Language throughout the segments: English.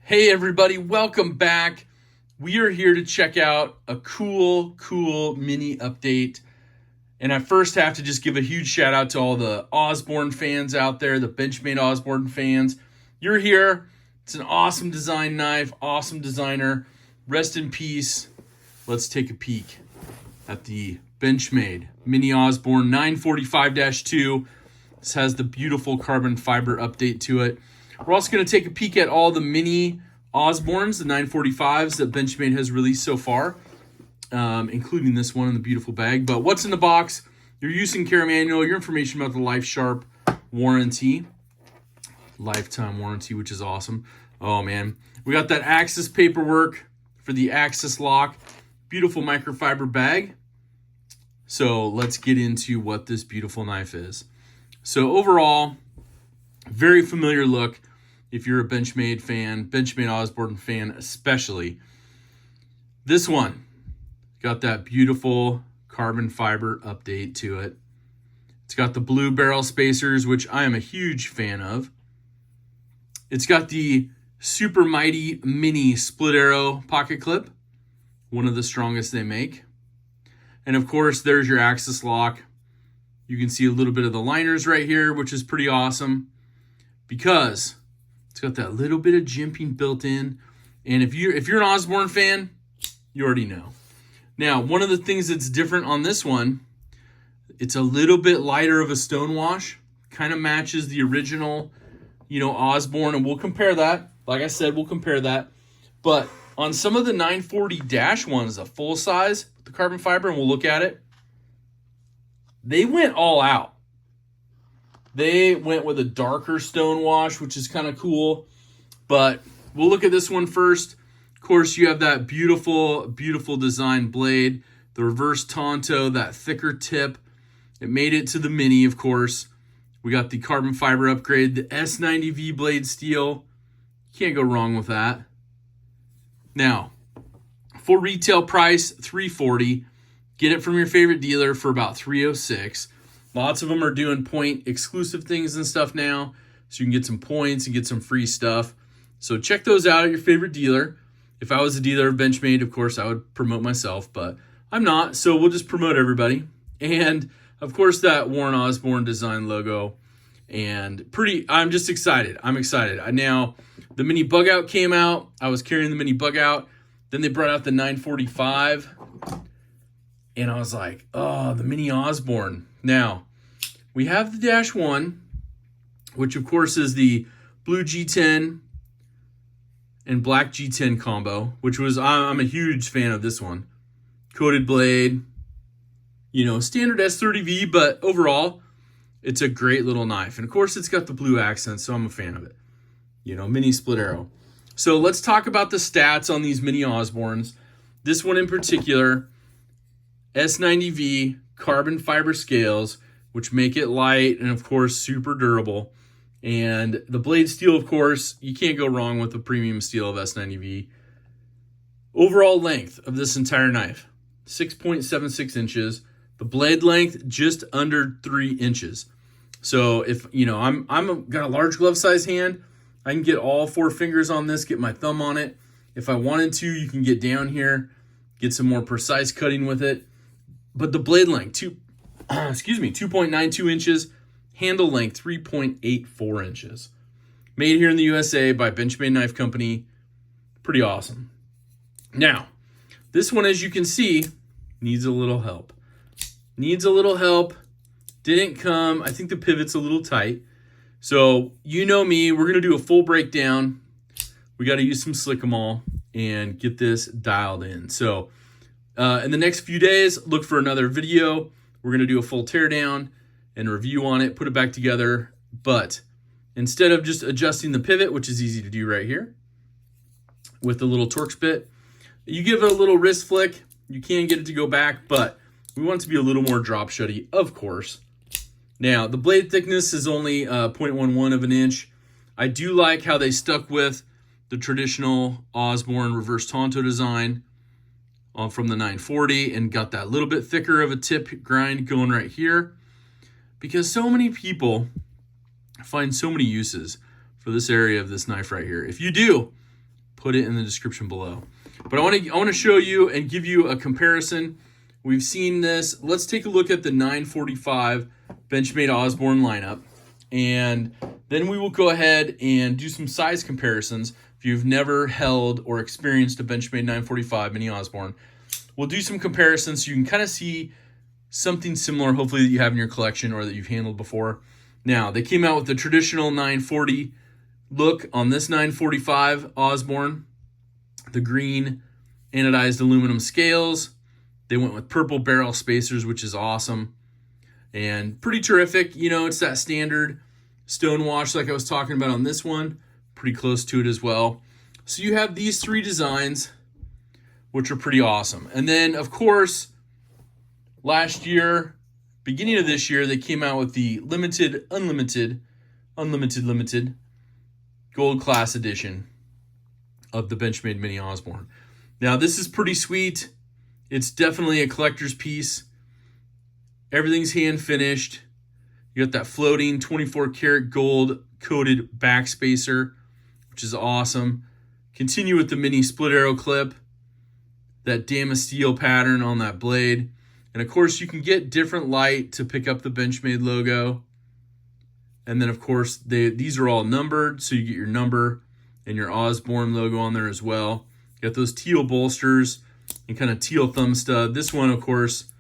Hey everybody, welcome back. We are here to check out a cool mini update. And I first have to just give a huge shout out to all the Osborne fans out there, the Benchmade Osborne fans. You're here. It's an awesome design knife, awesome designer. Rest in peace. Let's take a peek at the Benchmade Mini Osborne 945-2. This has the beautiful carbon fiber update to it. We're also going to take a peek at all the Mini Osbornes, the 945s that Benchmade has released so far, including this one in the beautiful bag. But what's in the box? Your use and care manual, your information about the Life Sharp warranty, lifetime warranty, which is awesome. Oh man, we got that Axis paperwork for the Axis lock, beautiful microfiber bag. So let's get into what this beautiful knife is. So overall, very familiar look. If you're a Benchmade fan, Benchmade Osborne fan especially. This one got that beautiful carbon fiber update to it. It's got the blue barrel spacers, which I am a huge fan of. It's got the super mighty mini split arrow pocket clip, one of the strongest they make. And of course, there's your Axis lock. You can see a little bit of the liners right here, which is pretty awesome because it's got that little bit of jimping built in. And if you're an Osborne fan, you already know. Now, one of the things that's different on this one, it's a little bit lighter of a stone wash. Kind of matches the original, Osborne, and we'll compare that. Like I said, we'll compare that. But on some of the 940-1s, the full size, the carbon fiber, and we'll look at it, they went all out. They went with a darker stone wash, which is kind of cool. But we'll look at this one first. Of course, you have that beautiful design blade, the reverse Tonto, that thicker tip. It made it to the Mini, of course. We got the carbon fiber upgrade, the S90V blade steel. Can't go wrong with that. Now, for retail price, $340. Get it from your favorite dealer for about $306. Lots of them are doing point exclusive things and stuff now, so you can get some points and get some free stuff. So check those out at your favorite dealer. If I was a dealer of Benchmade, of course, I would promote myself, but I'm not, so we'll just promote everybody. And of course, that Warren Osborne design logo. And I'm just excited. I'm excited. Now, the Mini Bug Out came out. I was carrying the Mini Bug Out. Then they brought out the 945. And I was like, oh, the Mini Osborne. Now, we have the Dash 1, which of course is the blue G10 and black G10 combo, which I'm a huge fan of this one. Coated blade, standard S30V, but overall, it's a great little knife. And of course, it's got the blue accents, so I'm a fan of it. Mini split arrow. So let's talk about the stats on these Mini Osbornes. This one in particular, S90V carbon fiber scales, which make it light and of course super durable. And the blade steel, of course, you can't go wrong with the premium steel of S90V. Overall length of this entire knife, 6.76 inches. The blade length, just under 3 inches. So if, I'm got a large glove size hand, I can get all 4 fingers on this, get my thumb on it. If I wanted to, you can get down here, get some more precise cutting with it. But the blade length, 2.92 inches. Handle length, 3.84 inches. Made here in the USA by Benchmade Knife Company. Pretty awesome. Now, this one, as you can see, needs a little help. Didn't come. I think the pivot's a little tight. So, you know me, we're going to do a full breakdown. We got to use some Slick-O-Mall and get this dialed in. So, in the next few days, look for another video. We're going to do a full teardown and review on it, put it back together. But instead of just adjusting the pivot, which is easy to do right here with the little Torx bit, you give it a little wrist flick. You can get it to go back, but we want it to be a little more drop shutty, of course. Now, the blade thickness is only 0.11 of an inch. I do like how they stuck with the traditional Osborne reverse Tonto design from the 940 and got that little bit thicker of a tip grind going right here, because so many people find so many uses for this area of this knife right here. If you do, put it in the description below. But I want to show you and give you a comparison. We've seen this. Let's take a look at the 945 Benchmade Osborne lineup. And then we will go ahead and do some size comparisons. If you've never held or experienced a Benchmade 945 Mini Osborne, we'll do some comparisons so you can kind of see something similar, hopefully, that you have in your collection or that you've handled before. Now, they came out with the traditional 940 look on this 945 Osborne. The green anodized aluminum scales. They went with purple barrel spacers, which is awesome and pretty terrific. You know, it's that standard stone wash like I was talking about on this one. Pretty close to it as well. So you have these three designs, which are pretty awesome. And then, of course, last year, beginning of this year, they came out with the limited, unlimited gold class edition of the Benchmade Mini Osborne. Now, this is pretty sweet. It's definitely a collector's piece. Everything's hand finished. You got that floating 24 karat gold coated back spacer, which is awesome. Continue with the mini split arrow clip, that Damasteel pattern on that blade. And of course, you can get different light to pick up the Benchmade logo. And then, of course, these are all numbered, so you get your number and your Osborne logo on there as well. You got those teal bolsters and kind of teal thumb stud. This one, of course,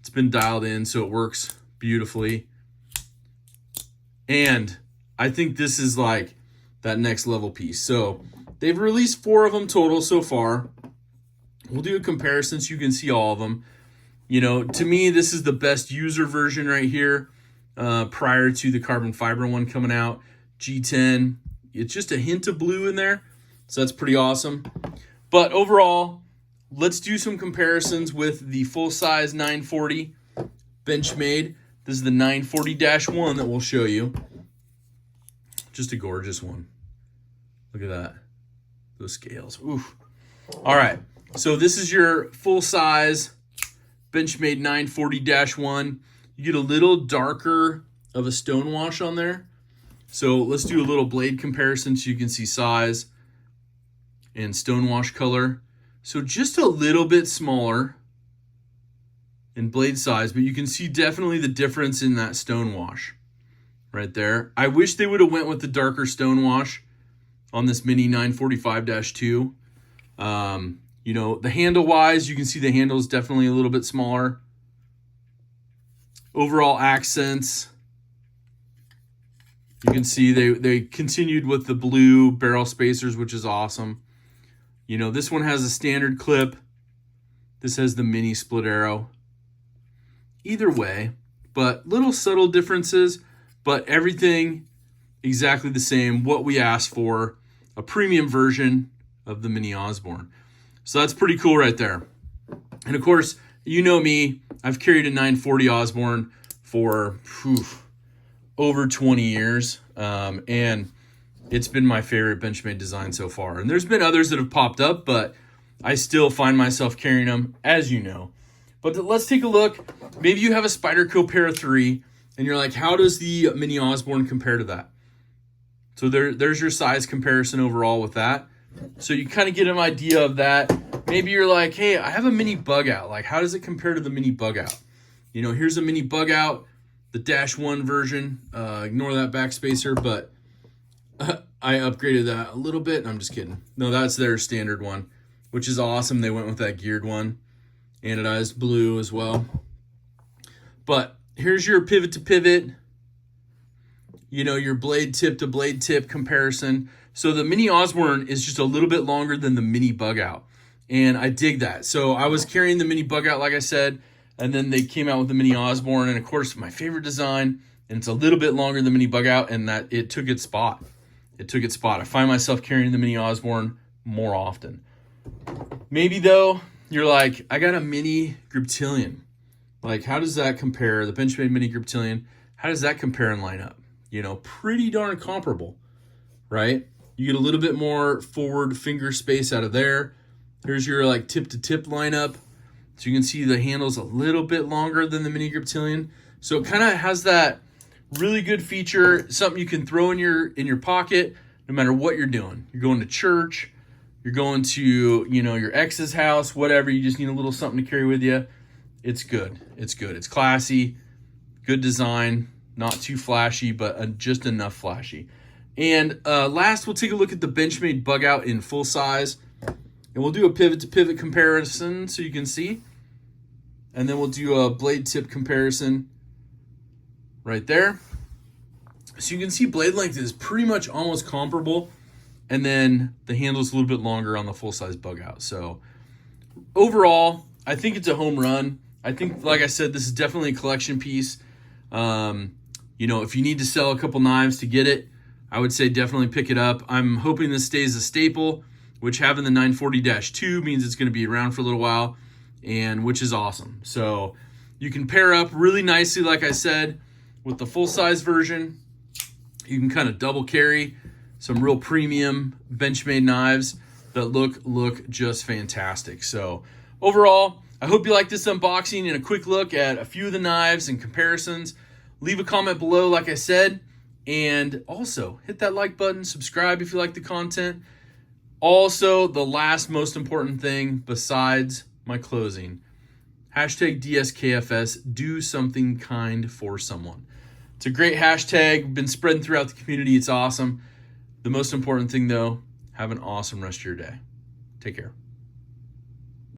it's been dialed in, so it works beautifully. And I think this is like that next level piece. So they've released 4 of them total so far. We'll do a comparison so you can see all of them. You know, to me, this is the best user version right here, prior to the carbon fiber one coming out. G10, it's just a hint of blue in there, so that's pretty awesome. But overall, let's do some comparisons with the full-size 940 Benchmade. This is the 940-1 that we'll show you. Just a gorgeous one. Look at that. Those scales. Oof. All right. So this is your full-size Benchmade 940-1. You get a little darker of a stone wash on there. So let's do a little blade comparison so you can see size and stone wash color. So just a little bit smaller in blade size, but you can see definitely the difference in that stone wash right there. I wish they would have went with the darker stone wash on this Mini 945-2. You know, the handle wise, you can see the handle is definitely a little bit smaller. Overall accents, you can see they continued with the blue barrel spacers, which is awesome. You know, this one has a standard clip. This has the mini split arrow. Either way, but little subtle differences, but everything exactly the same. What we asked for, a premium version of the Mini Osborne. So that's pretty cool right there. And of course, you know me, I've carried a 940 Osborne for over 20 years. And it's been my favorite Benchmade design so far. And there's been others that have popped up, but I still find myself carrying them, as you know. But let's take a look. Maybe you have a Spyderco Para 3, and you're like, how does the Mini Osborne compare to that? So there's your size comparison overall with that. So you kind of get an idea of that. Maybe you're like, hey, I have a mini bug out. Like, how does it compare to the mini bug out? You know, here's a mini bug out, the -1 version. Ignore that backspacer, but I upgraded that a little bit. I'm just kidding. No, that's their standard one, which is awesome. They went with that geared one, anodized blue as well. But here's your pivot to pivot, you know, your blade tip to blade tip comparison. So the Mini Osborne is just a little bit longer than the mini bug out. And I dig that. So I was carrying the mini bug out, like I said, and then they came out with the Mini Osborne. And of course, my favorite design, and it's a little bit longer than mini bug out, and that it took its spot. It took its spot. I find myself carrying the Mini Osborne more often. Maybe though, you're like, I got a mini Griptilian. Like, how does that compare? The Benchmade Mini Griptilian, how does that compare and line up? You know, pretty darn comparable, right? You get a little bit more forward finger space out of there. Here's your like tip to tip lineup. So you can see the handle's a little bit longer than the Mini Griptilian. So it kind of has that really good feature, something you can throw in your pocket no matter what you're doing. You're going to church, you're going to, you know, your ex's house, whatever, you just need a little something to carry with you. It's good. It's good. It's classy, good design, not too flashy, but just enough flashy. And last, we'll take a look at the Benchmade bug out in full size. And we'll do a pivot to pivot comparison so you can see. And then we'll do a blade tip comparison right there. So you can see blade length is pretty much almost comparable. And then the handle's a little bit longer on the full size bug out. So overall, I think it's a home run. I think, like I said, this is definitely a collection piece. You know, if you need to sell a couple knives to get it, I would say definitely pick it up. I'm hoping this stays a staple, which having the 940-2 means it's going to be around for a little while, and which is awesome. So you can pair up really nicely, like I said, with the full-size version. You can kind of double carry some real premium Benchmade knives that look just fantastic. So overall, I hope you like this unboxing and a quick look at a few of the knives and comparisons. Leave a comment below, like I said, and also hit that like button, subscribe if you like the content. Also, the last most important thing besides my closing, hashtag DSKFS, do something kind for someone. It's a great hashtag, been spreading throughout the community. It's awesome. The most important thing though, have an awesome rest of your day. Take care.